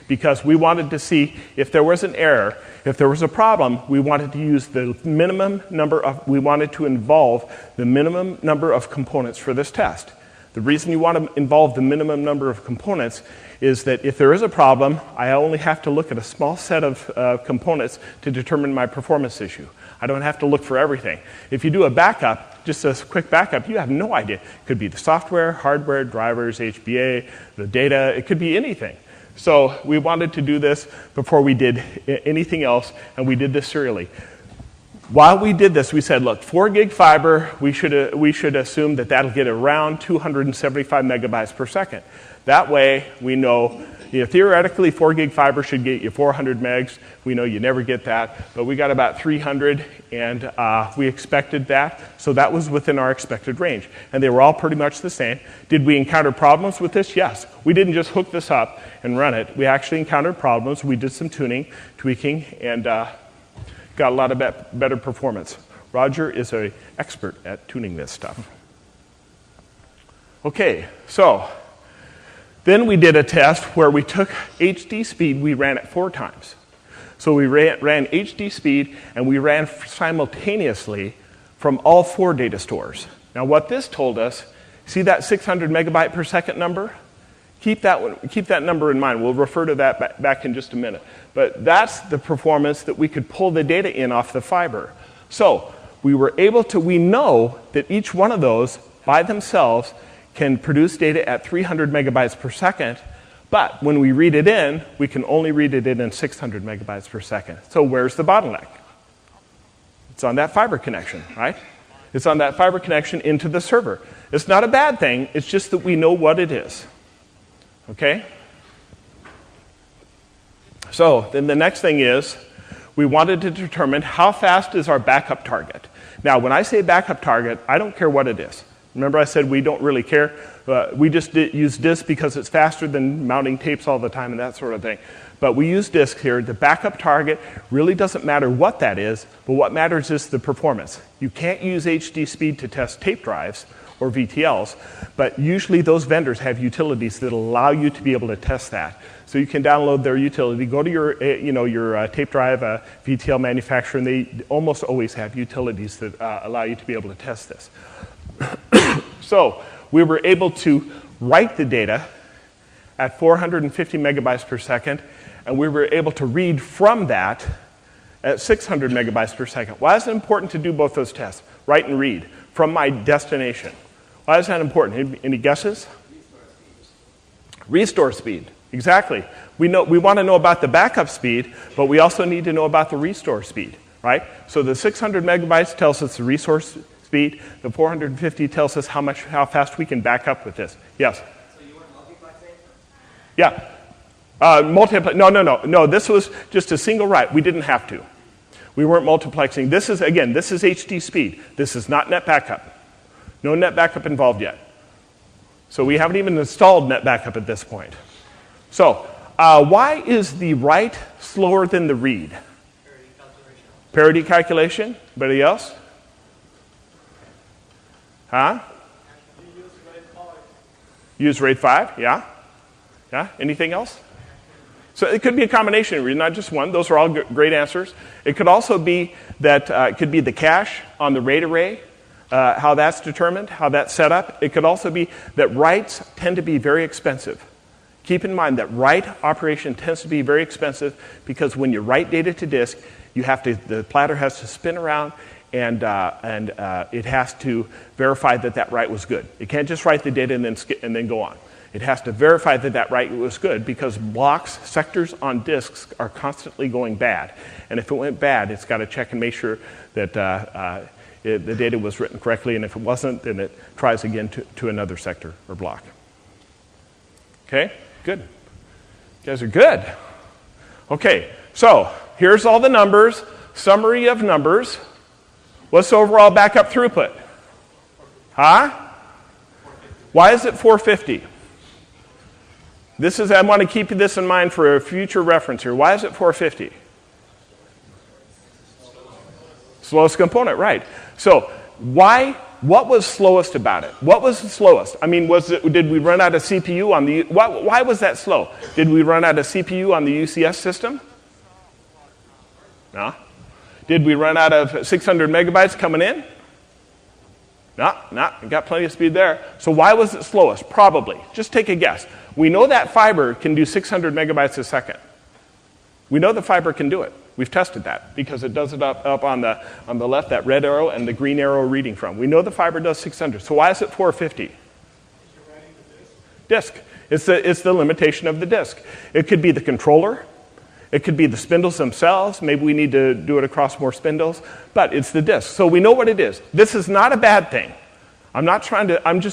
Because we wanted to see if there was an error, if there was a problem, we wanted to use the minimum number of, we wanted to involve the minimum number of components for this test. The reason you want to involve the minimum number of components is that if there is a problem, I only have to look at a small set of components to determine my performance issue. I don't have to look for everything. If you do a backup, just a quick backup, you have no idea. It could be the software, hardware, drivers, HBA, the data. It could be anything. So we wanted to do this before we did anything else, and we did this serially. While we did this, we said, look, 4 gig fiber, we should assume that that'll get around 275 megabytes per second. That way, we know, theoretically, 4 gig fiber should get you 400 megs. We know you never get that, but we got about 300, and we expected that, so that was within our expected range. And they were all pretty much the same. Did we encounter problems with this? Yes. We didn't just hook this up and run it. We actually encountered problems. We did some tuning, tweaking, and got a lot of better performance. Roger is an expert at tuning this stuff. Okay, so then we did a test where we took HD speed, we ran it 4 times. So we ran HD speed, and we ran simultaneously from all 4 data stores. Now what this told us, see that 600 megabyte per second number? Keep that number in mind. We'll refer to that back in just a minute. But that's the performance that we could pull the data in off the fiber. So we know that each one of those by themselves can produce data at 300 megabytes per second, But when we read it in, we can only read it in 600 megabytes per second. So where's the bottleneck? It's on that fiber connection, right? It's on that fiber connection into the server. It's not a bad thing. It's just that we know what it is. Okay? So then the next thing is we wanted to determine how fast is our backup target. Now, when I say backup target, I don't care what it is. Remember I said we don't really care? We just use disk because it's faster than mounting tapes all the time and that sort of thing. But we use disk here. The backup target really doesn't matter what that is, but what matters is the performance. You can't use HD speed to test tape drives or VTLs, but usually those vendors have utilities that allow you to be able to test that. So you can download their utility, go to your tape drive VTL manufacturer, and they almost always have utilities that allow you to be able to test this. So we were able to write the data at 450 megabytes per second, and we were able to read from that at 600 megabytes per second. Why is it important to do both those tests, write and read, from my destination? Why is that important? Any guesses? Restore speed. Exactly. We want to know about the backup speed, but we also need to know about the restore speed, right? So the 600 megabytes tells us the resource speed. The 450 tells us how fast we can back up with this. Yes? So you weren't multiplexing? Yeah. No. This was just a single write. We didn't have to. We weren't multiplexing. This is HD speed. This is not NetBackup. No NetBackup involved yet. So we haven't even installed NetBackup at this point. So why is the write slower than the read? Parity calculation. Parity calculation? Anybody else? Huh? You use RAID 5. Use RAID 5, yeah. Yeah, anything else? So it could be a combination of read, not just one. Those are all great answers. It could also be that it could be the cache on the RAID array, how that's determined, how that's set up. It could also be that writes tend to be very expensive. Keep in mind that write operation tends to be very expensive because when you write data to disk, the platter has to spin around and it has to verify that write was good. It can't just write the data and then go on. It has to verify that write was good because blocks, sectors on disks are constantly going bad. And if it went bad, it's got to check and make sure that the data was written correctly. And if it wasn't, then it tries again to another sector or block. Okay, good. You guys are good. Okay, so here's all the numbers. Summary of numbers. What's the overall backup throughput? Huh? Why is it 450? I want to keep this in mind for a future reference here. Why is it 450? Slowest component, right. So what was slowest about it? What was the slowest? I mean, did we run out of CPU on the, why was that slow? Did we run out of CPU on the UCS system? No. Did we run out of 600 megabytes coming in? No, we got plenty of speed there. So why was it slowest? Probably. Just take a guess. We know that fiber can do 600 megabytes a second. We know the fiber can do it. We've tested that because it does it up on the left, that red arrow and the green arrow reading from. We know the fiber does 600. So why is it 450? Disk. It's the limitation of the disk. It could be the controller. It could be the spindles themselves. Maybe we need to do it across more spindles. But it's the disk. So we know what it is. This is not a bad thing. I'm just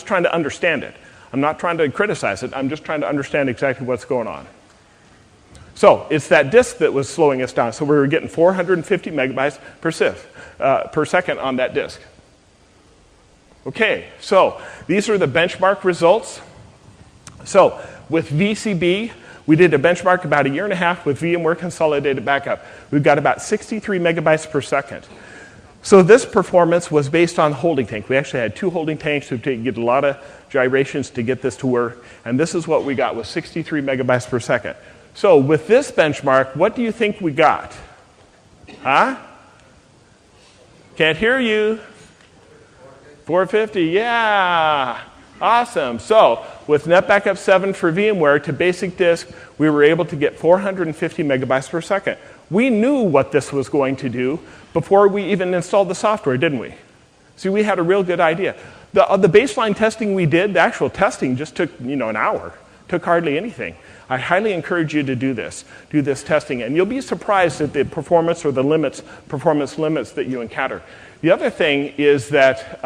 trying to understand it. I'm not trying to criticize it. I'm just trying to understand exactly what's going on. So it's that disk that was slowing us down. So we were getting 450 megabytes per second on that disk. Okay, so these are the benchmark results. So with VCB, we did a benchmark about 1.5 years with VMware Consolidated Backup. We've got about 63 megabytes per second. So this performance was based on holding tank. We actually had 2 holding tanks to get a lot of gyrations to get this to work. And this is what we got with 63 megabytes per second. So with this benchmark, what do you think we got? Huh? Can't hear you. 450, yeah. Awesome. So with NetBackup 7 for VMware to basic disk, we were able to get 450 megabytes per second. We knew what this was going to do before we even installed the software, didn't we? See, we had a real good idea. The baseline testing we did, the actual testing just took an hour. Took hardly anything. I highly encourage you to do this testing, and you'll be surprised at the performance or the performance limits that you encounter. The other thing is that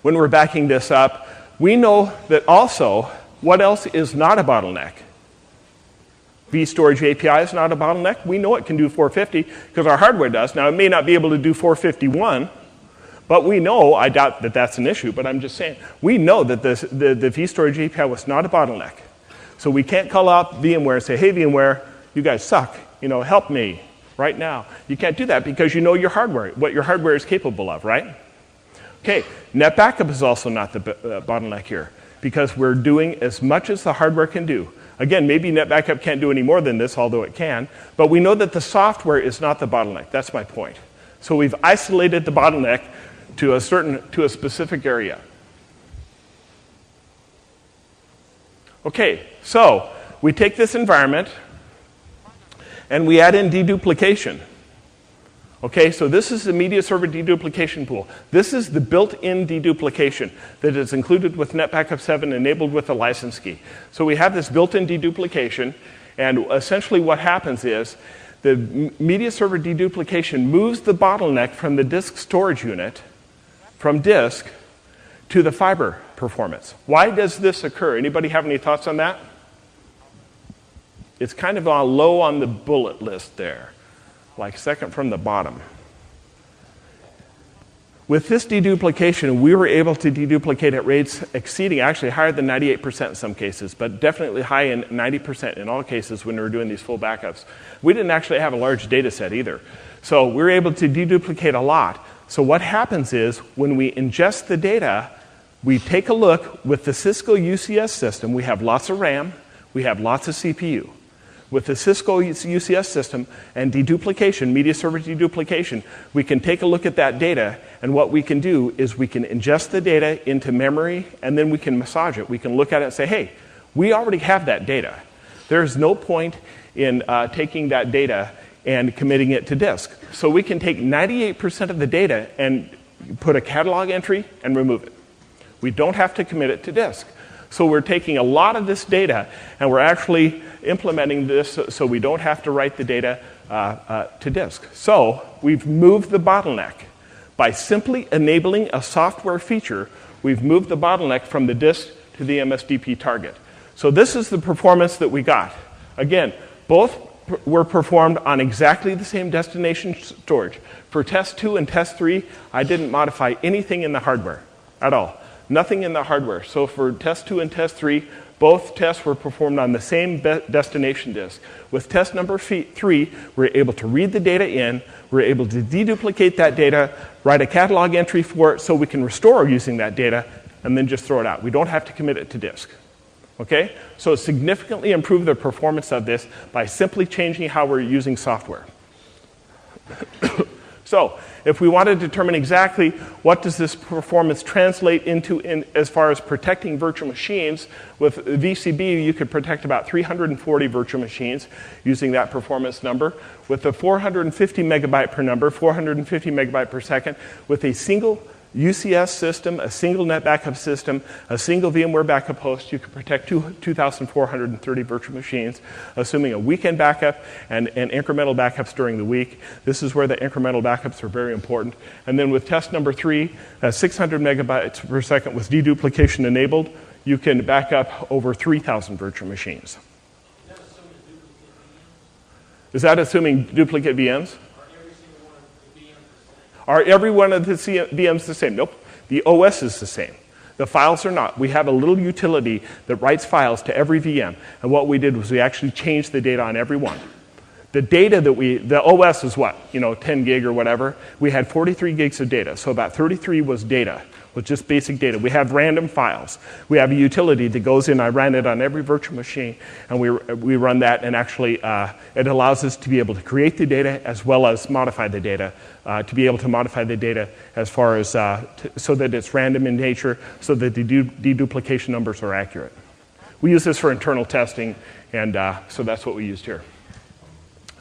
when we're backing this up, we know that also what else is not a bottleneck. vStorage API is not a bottleneck. We know it can do 450 because our hardware does. Now, it may not be able to do 451, but we know, I doubt that that's an issue, but I'm just saying, we know that the vStorage API was not a bottleneck. So we can't call out VMware and say, hey, VMware, you guys suck. Help me right now. You can't do that because you know your hardware, what your hardware is capable of, right? Okay, NetBackup is also not the bottleneck here because we're doing as much as the hardware can do. Again, maybe NetBackup can't do any more than this, although it can, but we know that the software is not the bottleneck. That's my point. So we've isolated the bottleneck to a specific area. Okay, so we take this environment and we add in deduplication. Okay, so this is the media server deduplication pool. This is the built-in deduplication that is included with NetBackup 7, enabled with a license key. So we have this built-in deduplication, and essentially what happens is the media server deduplication moves the bottleneck from the disk storage unit, from disk, to the fiber performance. Why does this occur? Anybody have any thoughts on that? It's kind of low on the bullet list there, like second from the bottom. With this deduplication, we were able to deduplicate at rates exceeding, actually higher than 98% in some cases, but definitely high in 90% in all cases when we were doing these full backups. We didn't actually have a large data set either. So we were able to deduplicate a lot. So what happens is when we ingest the data, we take a look with the Cisco UCS system. We have lots of RAM. We have lots of CPU. With the Cisco UCS system and deduplication, media server deduplication, we can take a look at that data, and what we can do is we can ingest the data into memory, and then we can massage it. We can look at it and say, hey, we already have that data. There's no point in taking that data and committing it to disk. So we can take 98% of the data and put a catalog entry and remove it. We don't have to commit it to disk. So we're taking a lot of this data, and we're actually implementing this so we don't have to write the data to disk. So we've moved the bottleneck. By simply enabling a software feature, we've moved the bottleneck from the disk to the MSDP target. So this is the performance that we got. Again, both were performed on exactly the same destination storage. For test 2 and test 3, I didn't modify anything in the hardware at all. Nothing in the hardware. So for test 2 and test 3, both tests were performed on the same destination disk. With test number 3, we're able to read the data in, we're able to deduplicate that data, write a catalog entry for it so we can restore using that data, and then just throw it out. We don't have to commit it to disk. Okay? So it significantly improved the performance of this by simply changing how we're using software. So if we want to determine exactly what does this performance translate into as far as protecting virtual machines, with VCB you could protect about 340 virtual machines using that performance number. With the 450 megabyte per number, 450 megabyte per second, with a single UCS system, a single NetBackup system, a single VMware backup host, you can protect 2,430 virtual machines, assuming a weekend backup and incremental backups during the week. This is where the incremental backups are very important. And then with test number 3, 600 megabytes per second with deduplication enabled, you can back up over 3,000 virtual machines. Is that assuming duplicate VMs? Are every one of the VMs the same? Nope. The OS is the same. The files are not. We have a little utility that writes files to every VM. And what we did was we actually changed the data on every one. The data that the OS is what? 10 gig or whatever. We had 43 gigs of data. So about 33 was data, was just basic data. We have random files. We have a utility that goes in. I ran it on every virtual machine, and we run that, and actually it allows us to be able to create the data as well as modify the data, to be able to modify the data as far as so that it's random in nature, so that the deduplication numbers are accurate. We use this for internal testing, and so that's what we used here.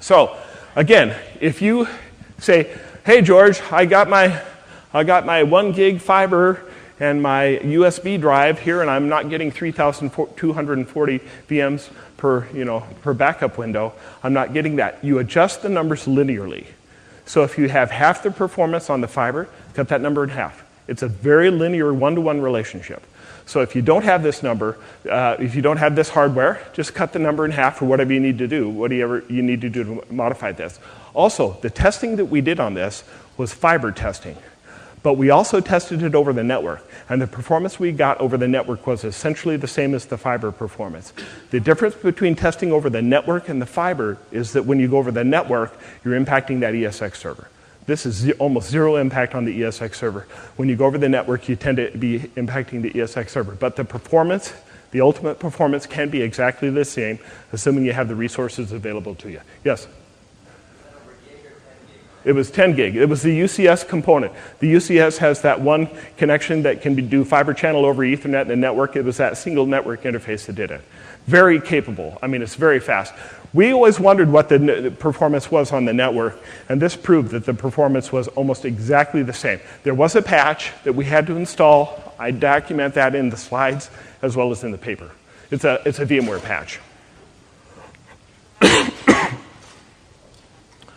So again, if you say, hey George, I got my 1 gig fiber and my USB drive here, and I'm not getting 3,240 VMs per backup window. I'm not getting that. You adjust the numbers linearly. So if you have half the performance on the fiber, cut that number in half. It's a very linear one-to-one relationship. So if you don't have this number, if you don't have this hardware, just cut the number in half for whatever you need to do, whatever you need to do to modify this. Also, the testing that we did on this was fiber testing. But we also tested it over the network, and the performance we got over the network was essentially the same as the fiber performance. The difference between testing over the network and the fiber is that when you go over the network, you're impacting that ESX server. This is almost zero impact on the ESX server. When you go over the network, you tend to be impacting the ESX server. But the performance, the ultimate performance, can be exactly the same, assuming you have the resources available to you. Yes? It was 10 gig. It was the UCS component. The UCS has that one connection that can do fiber channel over Ethernet in the network. It was that single network interface that did it. Very capable. I mean, it's very fast. We always wondered what the performance was on the network, and this proved that the performance was almost exactly the same. There was a patch that we had to install. I document that in the slides as well as in the paper. It's a VMware patch.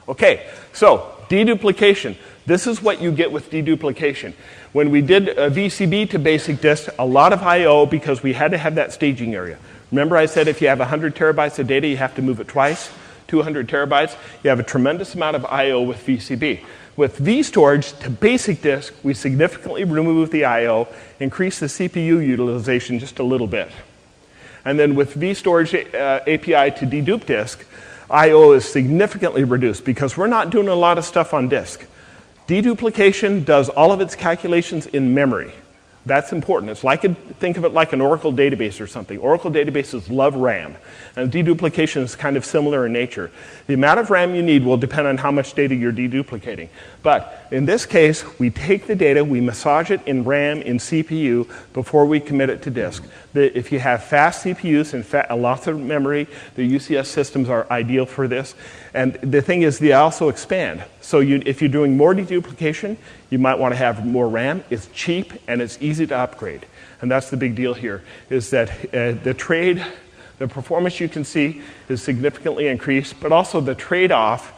Okay, so deduplication. This is what you get with deduplication. When we did VCB to basic disk, a lot of I/O because we had to have that staging area. Remember I said if you have 100 terabytes of data, you have to move it twice, 200 terabytes. You have a tremendous amount of I/O with VCB. With vStorage to basic disk, we significantly remove the I/O, increase the CPU utilization just a little bit. And then with vStorage API to dedupe disk, I/O is significantly reduced because we're not doing a lot of stuff on disk. Deduplication does all of its calculations in memory. That's important. It's like think of it like an Oracle database or something. Oracle databases love RAM, and deduplication is kind of similar in nature. The amount of RAM you need will depend on how much data you're deduplicating. But in this case, we take the data, we massage it in RAM, in CPU, before we commit it to disk. If you have fast CPUs and lots of memory, the UCS systems are ideal for this. And the thing is, they also expand. So if you're doing more deduplication, you might want to have more RAM. It's cheap and it's easy to upgrade. And that's the big deal here, is that the performance you can see is significantly increased, but also the trade-off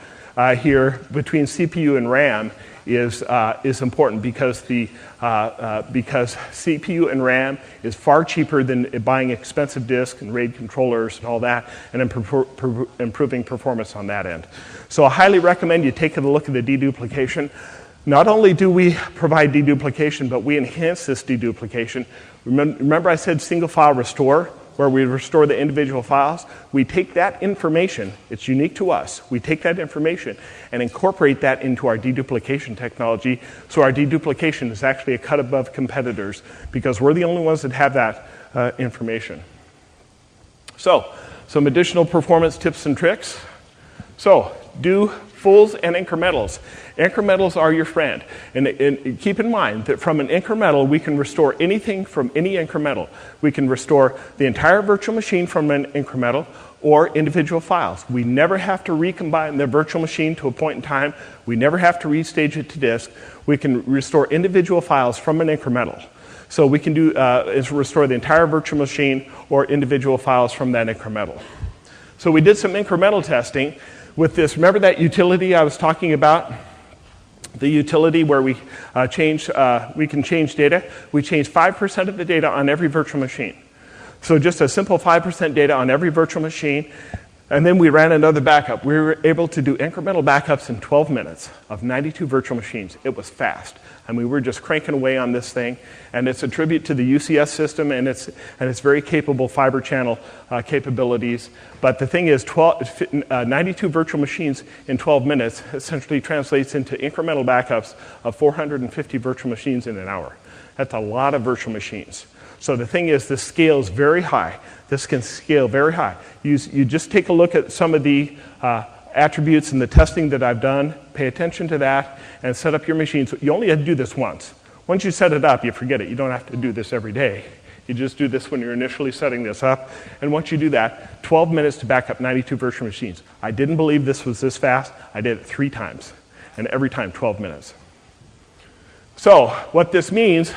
here between CPU and RAM is important because because CPU and RAM is far cheaper than buying expensive disks and RAID controllers and all that, and improving performance on that end. So I highly recommend you take a look at the deduplication. Not only do we provide deduplication, but we enhance this deduplication. Remember I said single file restore, where we restore the individual files? We take that information, it's unique to us, we take that information and incorporate that into our deduplication technology, so our deduplication is actually a cut above competitors because we're the only ones that have that information. So, some additional performance tips and tricks. So, do fulls and incrementals. Incrementals are your friend. And keep in mind that from an incremental, we can restore anything from any incremental. We can restore the entire virtual machine from an incremental or individual files. We never have to recombine the virtual machine to a point in time. We never have to restage it to disk. We can restore individual files from an incremental. So we can restore the entire virtual machine or individual files from that incremental. So we did some incremental testing with this. Remember that utility I was talking about? The utility where we can change data. We changed 5% of the data on every virtual machine. So just a simple 5% data on every virtual machine. And then we ran another backup. We were able to do incremental backups in 12 minutes of 92 virtual machines. It was fast. I mean, we're just cranking away on this thing. And it's a tribute to the UCS system and its very capable fiber channel capabilities. But the thing is, 92 virtual machines in 12 minutes essentially translates into incremental backups of 450 virtual machines in an hour. That's a lot of virtual machines. So the thing is, this scales very high. This can scale very high. You just take a look at some of the attributes and the testing that I've done. Pay attention to that and set up your machines. You only have to do this once. Once you set it up, you forget it. You don't have to do this every day. You just do this when you're initially setting this up. And once you do that, 12 minutes to back up 92 virtual machines. I didn't believe this was this fast. I did it 3 times. And every time, 12 minutes. So what this means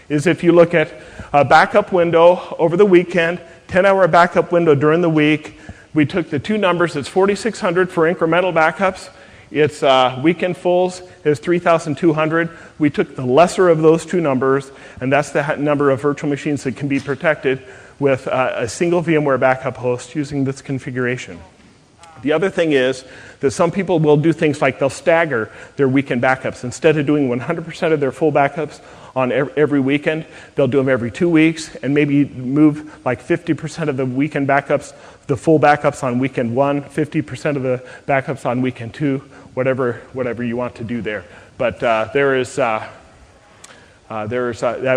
is if you look at a backup window over the weekend, 10-hour backup window during the week, we took the two numbers. It's 4,600 for incremental backups. It's weekend fulls is 3,200. We took the lesser of those two numbers, and that's the number of virtual machines that can be protected with a single VMware backup host using this configuration. The other thing is that some people will do things like they'll stagger their weekend backups. Instead of doing 100% of their full backups on every weekend, they'll do them every 2 weeks and maybe move like 50% of the weekend backups, the full backups on weekend 1, 50% of the backups on weekend 2, whatever you want to do there. But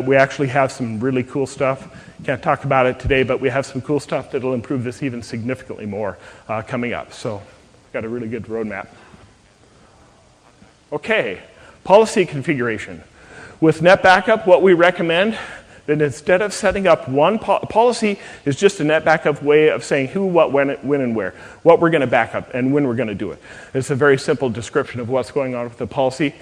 we actually have some really cool stuff. Can't talk about it today, but we have some cool stuff that'll improve this even significantly more coming up. So got a really good roadmap. Okay, policy configuration. With NetBackup, what we recommend that instead of setting up one policy is just a NetBackup way of saying who, what, when, and where, what we're going to back up and when we're going to do it. It's a very simple description of what's going on with the policy.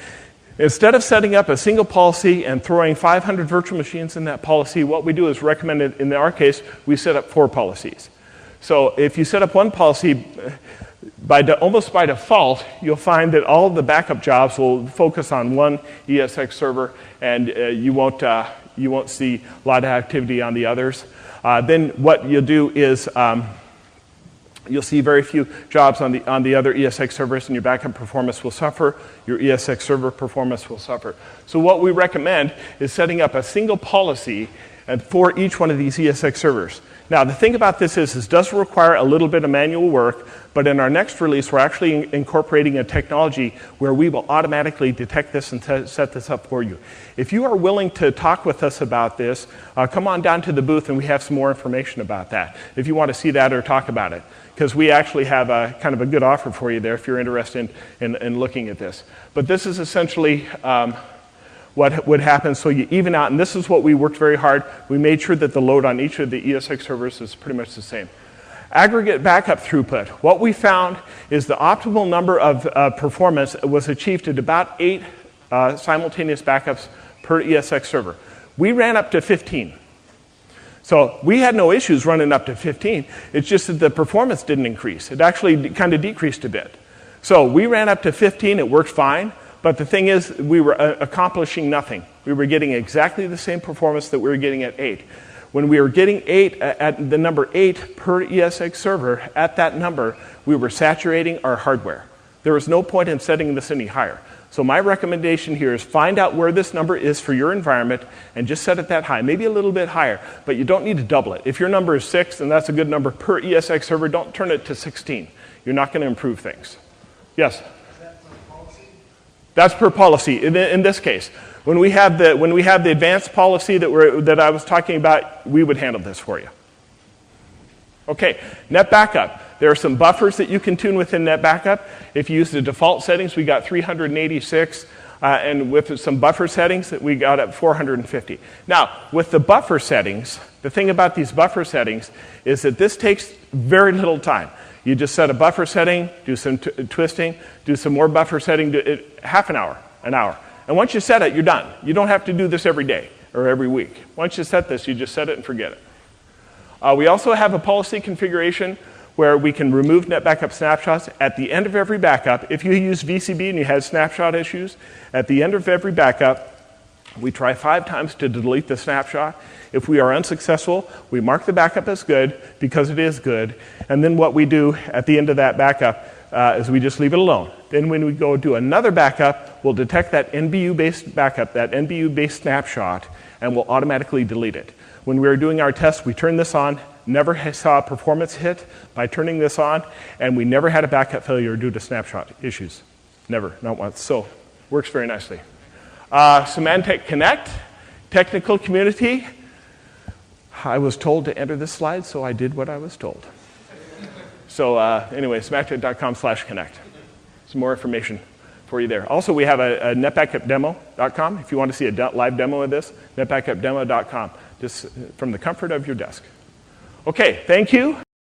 Instead of setting up a single policy and throwing 500 virtual machines in that policy, what we do is recommend, in our case, we set up 4 policies. So if you set up one policy, almost by default, you'll find that all of the backup jobs will focus on one ESX server, and you won't see a lot of activity on the others. Then what you'll do is you'll see very few jobs on the other ESX servers, and your backup performance will suffer. Your ESX server performance will suffer. So what we recommend is setting up a single policy for each one of these ESX servers. Now, the thing about this is it does require a little bit of manual work, but in our next release, we're actually incorporating a technology where we will automatically detect this and set this up for you. If you are willing to talk with us about this, come on down to the booth and we have some more information about that, if you want to see that or talk about it. Because we actually have a kind of a good offer for you there if you're interested in looking at this. But this is essentially what would happen. So you even out, and this is what we worked very hard. We made sure that the load on each of the ESX servers is pretty much the same. Aggregate backup throughput. What we found is the optimal number of performance was achieved at about 8 simultaneous backups per ESX server. We ran up to 15. So we had no issues running up to 15. It's just that the performance didn't increase. It actually kind of decreased a bit. So we ran up to 15. It worked fine. But the thing is, we were accomplishing nothing. We were getting exactly the same performance that we were getting at 8. When we were getting 8 at the number 8 per ESX server, at that number, we were saturating our hardware. There was no point in setting this any higher. So my recommendation here is find out where this number is for your environment and just set it that high, maybe a little bit higher, but you don't need to double it. If your number is 6, and that's a good number per ESX server, don't turn it to 16. You're not going to improve things. Yes? Is that per policy? That's per policy in this case. When we have the advanced policy that I was talking about, we would handle this for you. Okay, NetBackup. There are some buffers that you can tune within NetBackup. If you use the default settings, we got 386, and with some buffer settings, we got up 450. Now, with the buffer settings, the thing about these buffer settings is that this takes very little time. You just set a buffer setting, do some twisting, do some more buffer setting, half an hour. And once you set it, you're done. You don't have to do this every day or every week. Once you set this, you just set it and forget it. We also have a policy configuration where we can remove NetBackup snapshots at the end of every backup. If you use VCB and you had snapshot issues, at the end of every backup, we try 5 times to delete the snapshot. If we are unsuccessful, we mark the backup as good because it is good. And then what we do at the end of that backup is we just leave it alone. Then when we go do another backup, we'll detect that NBU-based backup, that NBU-based snapshot, and we'll automatically delete it. When we were doing our test, we turned this on, never saw a performance hit by turning this on, and we never had a backup failure due to snapshot issues. Never, not once. So, works very nicely. Symantec Connect, technical community. I was told to enter this slide, so I did what I was told. So anyway, symantec.com/connect. Some more information for you there. Also, we have a netbackupdemo.com. If you want to see a live demo of this, netbackupdemo.com, just from the comfort of your desk. Okay, thank you.